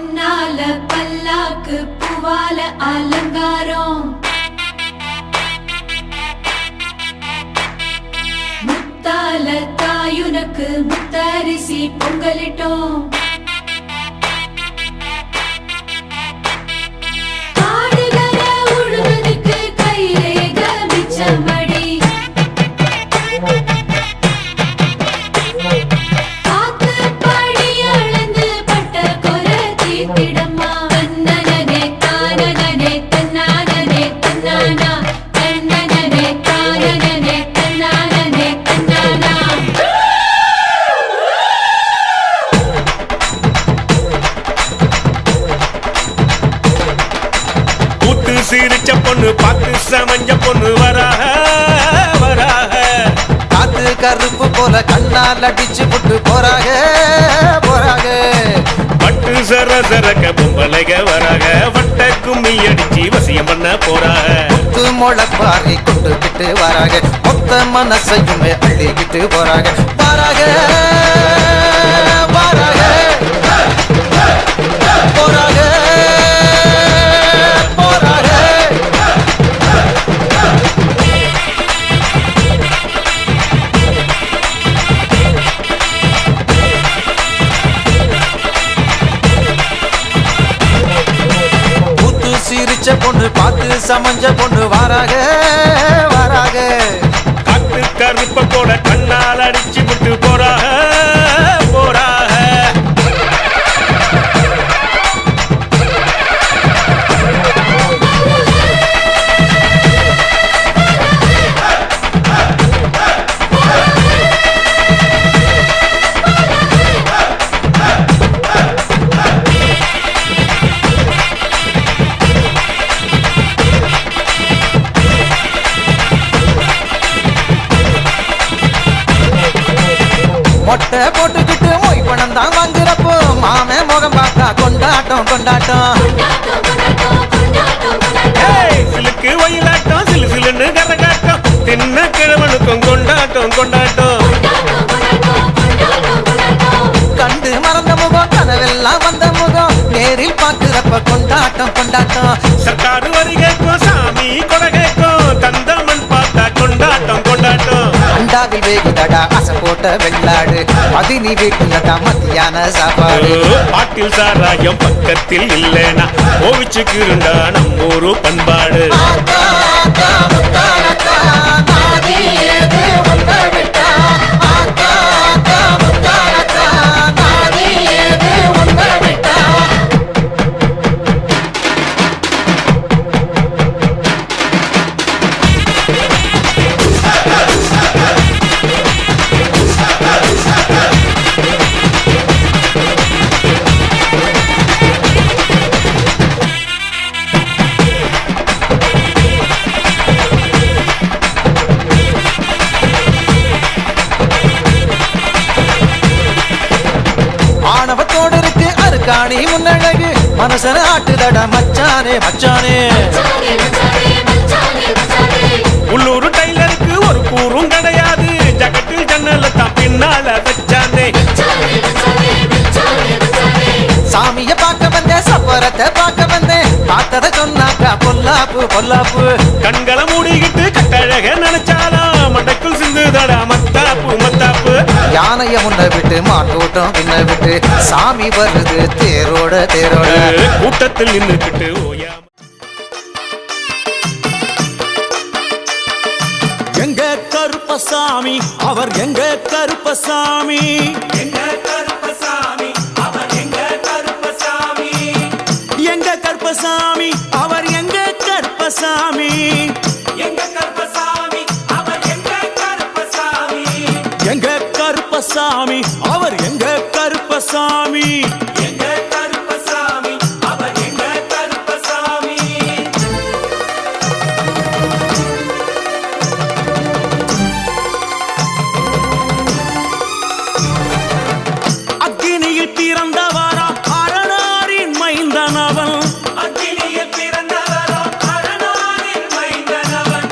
பொன்னால பல்லாக்கு பூவால அலங்காரம் முத்தால தாயுனக்கு முத்தரிசி பொங்கலிட்டோம் சிரிச்ச பொண்ணு பார்த்து சமஞ்ச பொண்ணு வராக வராக காத்து கருப்பு போல கண்ணால் அடிச்சு புட்டு போறாக போறாக பட்டு சர சரக்க பொம்பளைக வராக வட்ட கும்மி அடிச்சு வசியம் பண்ண போறாக முத்து முளப்பாரி கொண்டுகிட்டு வராக மொத்த மனசையுமே அள்ளிக்கிட்டு போறாக வராக வராக போறாக பொண்ணு பார்த்து சமஞ்ச பொண்ணு வராக வராக காத்து கருப்ப கூட கண்ணால் அடிச்சு விட்டு போறாக போறாக மொட்டை போட்டுக்கிட்டு மொய் பணம் தான் வாங்குறப்போ மாமே முகம் பார்த்தா கொண்டாட்டம் கொண்டாட்டம் சிலுக்கு வயலாட்டம் சிலு சிலுன்னு கரகாட்டம் தின்ன கிழவனுக்கும் கொண்டாட்டம் கொண்டாட்டம் கண்டு மறந்த முகம் கனவெல்லாம் வந்த முகம் நேரில் பார்க்கிறப்ப கொண்டாட்டம் கொண்டாட்டம் சர்க்காரு வரி கேட்கும் சாமி கொடை கேட்கும் தந்தமன் பார்த்தா கொண்டாட்டம் கொண்டாட்டம் அண்டாவில் வேகுதடா அசை போட்ட வெள்ளாடு பதினி வீட்டுலதான் மத்தியான சாப்பாடு பாட்டில் சாராயம் பக்கத்தில் இல்லைனா கோவிச்சுக்கிருண்டா நம்மூரு பண்பாடு ஆணவத்தோடு இருக்கு அருக்காணி முன்னழகு மனசன ஆட்டுதடா மச்சானே மச்சானே உள்ளூர் டைலருக்கு ஒரு கூறும் கிடையாது ஜகட்டில் ஜன்னல தான் பின்னால வச்சானே சாமிய பார்க்க வந்தேன் சப்பரத்தை பார்க்க வந்தேன் பார்த்தத சொன்னாக்கா பொல்லாப்பு பொல்லாப்பு கண்களை மூடிக்கிட்டு கட்டழக நினைச்சாலாம் மண்டைக்குள் சிந்துதடா மத்தாப்பு மத்தாப்பு யானைய முன்ன விட்டு மாட்டோட்டம் பின்ன விட்டு சாமி வருது தேரோட தேரோட கூட்டத்தில் நின்றுக்கிட்டு ஓயா எங்க கருப்பசாமி அவர் எங்க கருப்பசாமி எங்க கருப்பசாமி அவர் எங்க கருப்பசாமி எங்க கருப்பசாமி அவர் எங்க கருப்பசாமி எங்க கருப்பசாமி அவர் எங்க கருப்பசாமி எங்க கருப்பசாமி அவர் எங்க கருப்பசாமி எங்க கருப்பசாமி அவர் எங்க கருப்பசாமி அக்கினியில் பிறந்தவரா அரணாரின் மைந்தனவன் அக்கினியில் பிறந்தவரா அரணாரின் மைந்தனவன்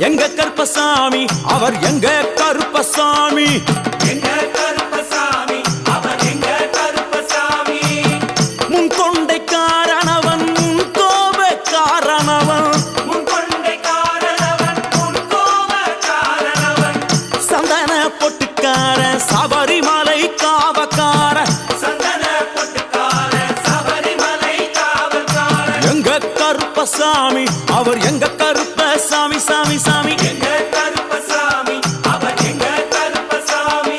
எங்க கருப்பசாமி அவர் எங்க கருப்பசாமி எங்க கருப்பசாமி அவர் எங்க கருப்பசாமி முன்கொண்ட கருப்பசாமி அவர் எங்க கருப்பசாமி சாமி சாமி எங்க கருப்பசாமி அவர் எங்க கருப்பசாமி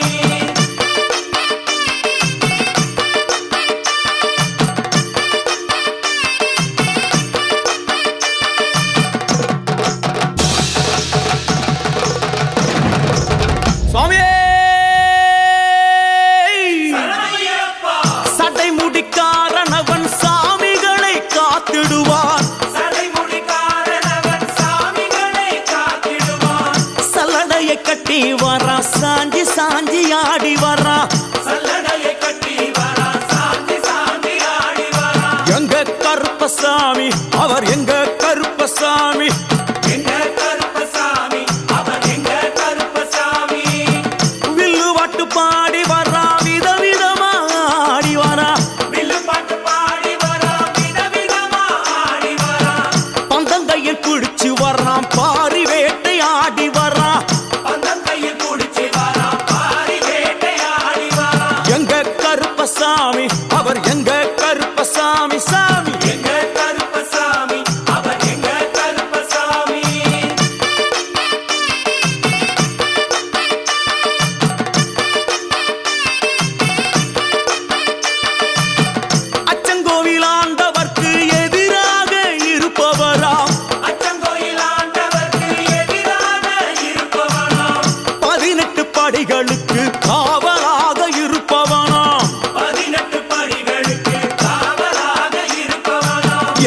சுவாமியே சடை முடிக்காரனவன் சாமிகளை காத்திடுவான் சல்லடையை கட்டி வரா சாஞ்சி சாஞ்சி ஆடி வரா எங்க கருப்பசாமி அவர் எங்க கருப்பசாமி வில்லு பாட்டு பாடி வரா விதவிதமா ஆடி வரா பந்தங்கையில் குடிச்சு வர்றான் பாரி வேட்டை ஆடி வரா எங்க கருப்பசாமி அவர் எங்க கருப்பசாமி சாமி எங்க கருப்பசாமி அவர் எங்க கருப்பசாமி அச்சங்கோவில் ஆண்டவர்க்கு எதிராக இருப்பவராம் 18 படிகளுக்கு காவலாக இருப்பவனாம்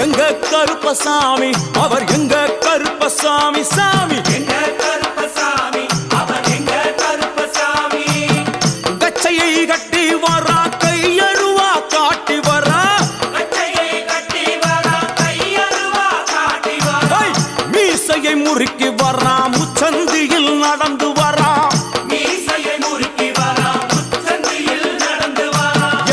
எங்க கருப்பசாமி அவர் எங்க கருப்பசாமி சாமி எங்க கருப்பசாமி அவர் எங்க கருப்பசாமி கச்சையை கட்டி வரா கையருவா காட்டி வரா ஐ, மீசையை முறுக்கி வரா முச்சந்தியில் நடந்து வரா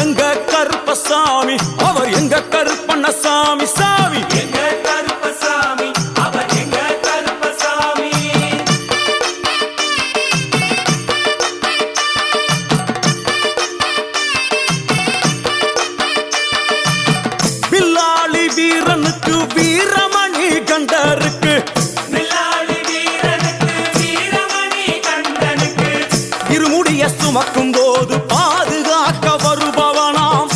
எங்க கருப்பசாமி அவர் எங்க கருப்பண்ணசாமி சாமி எங்க கருப்பசாமி அவர் எங்க கருப்பசாமி வில்லாளி வீரனுக்கு வீரமணி கண்டருக்கு இருமுடிய சுமக்கும் போது பாதுகாக்க வருபவனாம்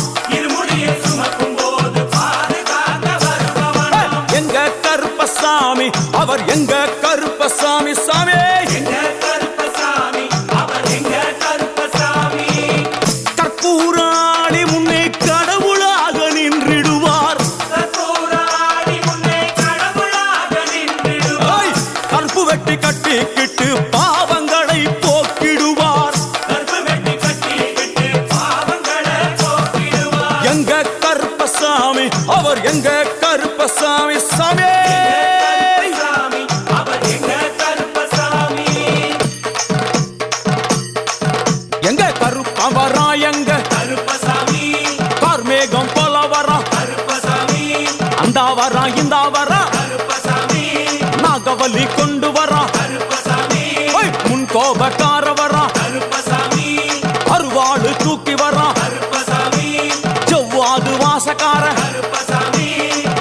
எங்க கருப்பசாமி அவர் எங்க கருப்பசாமி சாமி எங்க கருப்பசாமி அவர் எங்க கருப்பசாமி கற்பூராளி முன்னே கடவுளாக நின்றிடுவார் ஐ, கற்பு வெட்டி கட்டிக்கிட்டு பாவங்களை போக்கிடுவார் எங்க கருப்பசாமி அவர் எங்க கருப்பசாமி சாமி அவர் எங்க கருப்பசாமி எங்க கருப்பன் வரா எங்க கருப்பசாமி கார்மேகம் போல வரா கருப்பசாமி அந்த வரா இந்த வரா கருப்பசாமி நாகவலி கொண்டு வரா கருப்பசாமி ஐ, முன் கோபக்கார வரா கருப்பசாமி அருவாடு தூக்கி வரா கருப்பசாமி செவ்வாது வாசக்கார கருப்பசாமி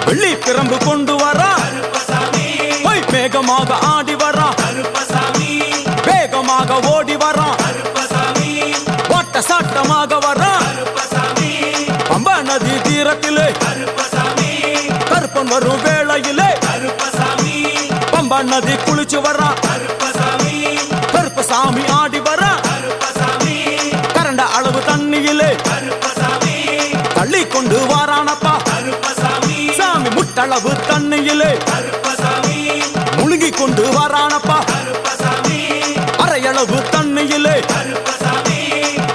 வெள்ளி பிரம்பு கொண்டு வரா கருப்பசாமி ஐ, வேகமாக ஆடி வரா கருப்பசாமி வேகமாக ஓடி வரா கருப்பசாமி ஓட்ட சாட்டமாக வரா கருப்பசாமி பம்பா நதி தீரத்திலே கருப்பசாமி கருப்பன் வரும் வேளையிலே கருப்பசாமி பம்பா நதி குளிச்சு வரா கருப்பசாமி கருப்பசாமி ஆடி வரா கருப்பசாமி கரண்ட அளவு தண்ணியிலே கருப்பசாமி தள்ளி கொண்டு வாரானப்பா கருப்பசாமி சாமி முட்டளவு தண்ணியிலே கருப்பசாமி முழுங்கி கொண்டு வாரானப்பா கருப்பசாமி அரையளவு தண்ணியிலே கருப்பசாமி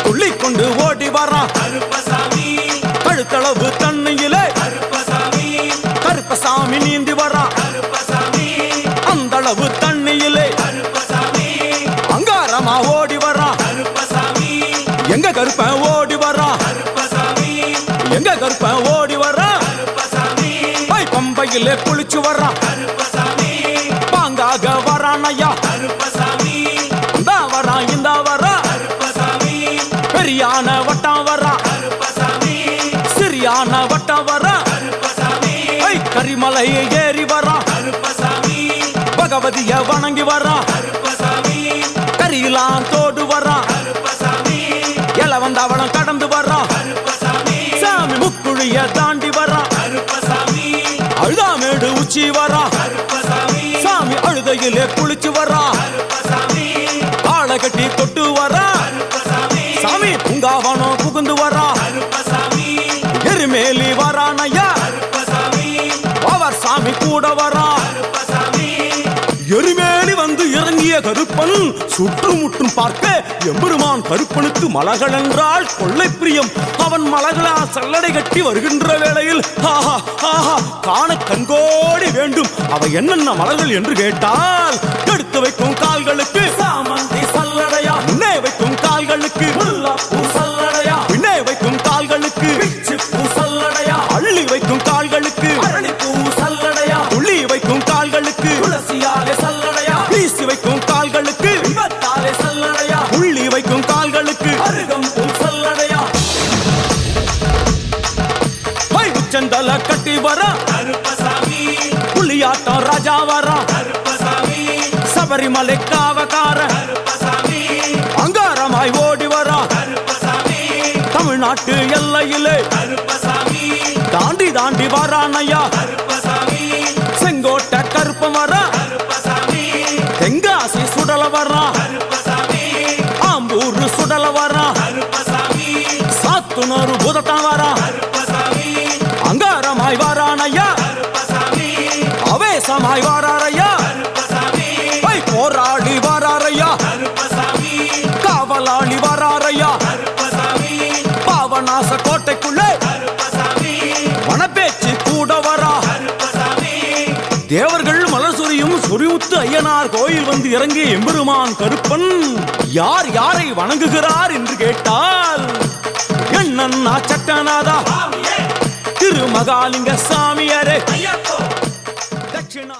துள்ளி கொண்டு ஓடி வரா கருப்பசாமி கழுத்தளவு தண்ணியிலே கருப்பசாமி கருப்பசாமி நீந்தி வரா கருப்பசாமி அந்தளவு தண்ணியிலே கருப்பசாமி அங்காரமா ஓடி வரா கருப்பசாமி எங்க கருப்பன் ஓடி வரா கருப்பசாமி எங்க கருப்பன் ஓடி வரா கருப்பசாமி ஐ, பம்பையிலே குளிச்சு வரா கருப்பசாமி பாங்காக வரானையா கருப்பசாமி இந்த வரா இந்த வரா கருப்பசாமி பெரியான வட்டம் வரா கருப்பசாமி சிறியான வட்டம் வரா கருப்பசாமி ஐ, கறி சபரிமலையை ஏறி வரான் பகவதிய வணங்கி வரான் கரியெல்லாம் தோடு வரான் இளவந்தவளம் கடந்து வரான் சாமி முக்குழிய தாண்டி வரான் அழுதாமேடு உச்சி வரான் சாமி அழுதையிலே குளிச்சு வரான் ஆளை கட்டி தொட்டு வரான் சாமி பூங்காவனம் புகுந்து வரான் எருமேலி வரான் ஐயா அவர் சாமி கூட வரான் எருமேலி வந்து இறங்கிய கருப்பன் சுற்றுமுற்றும் பார்க்க எம்பெருமான் கருப்பனுக்கு மலகள் என்றால் கொள்ளை பிரியம். அவன் மலகளா சல்லடை கட்டி வருகின்ற வேளையில் ஆஹா ஆஹா காண கண்கோடி வேண்டும். அவை என்னென்ன மலர்கள் என்று கேட்டால் எடுத்து வைக்கும் கால்களுக்கு சாமந்தி சல்லடையா, முன்னே வைக்கும் கால்களுக்கு முல்லைப்பூ சல்லடையா, பின்னே வைக்கும் கால்களுக்கு பிச்சிப்பூ சல்லடையா, அள்ளி வைக்கும் கால்களுக்கு அரளிப்பூ சல்லடையா, துள்ளி வைக்கும் கால்களுக்கு துளசியாலே சல்லடையா, வீசி வைக்கும் கால்களுக்கு விபத்தாலே சல்லடையா, உள்ளி வைக்கும் கால்களுக்கு அருகம்பூ சல்லடையா. உச்சந்தல கட்டி வர புலியாட்டம் ராஜா வர சபரிமலை காவக்கார அங்காரமாய் ஓடி வர தமிழ்நாட்டு எல்லையிலே தாண்டி தாண்டி வரானையா. செங்கோட்டை கருப்பம் வர தெங்காசி சுடல வர ஆம்பூர் சுடல வர சாத்துனூர் புதத்தான் வர அங்காரமாய் வாரானையா, அவேசமாய் வாராரையா, போராடி வாராரையா, காவலாளி வாராரையா, பாவநாச கோட்டைக்குள்ளே வனப்பேச்சு கூட வரா. தேவர்கள் மலர் சொரியும் சொரிமுத்து ஐயனார் கோயில் வந்து இறங்கிய எம்பெருமான் கருப்பன் யார் யாரை வணங்குகிறார் என்று கேட்டால் என்னன்னா சட்டநாதா திருமகாலிங்க சாமியாரே தட்சிணா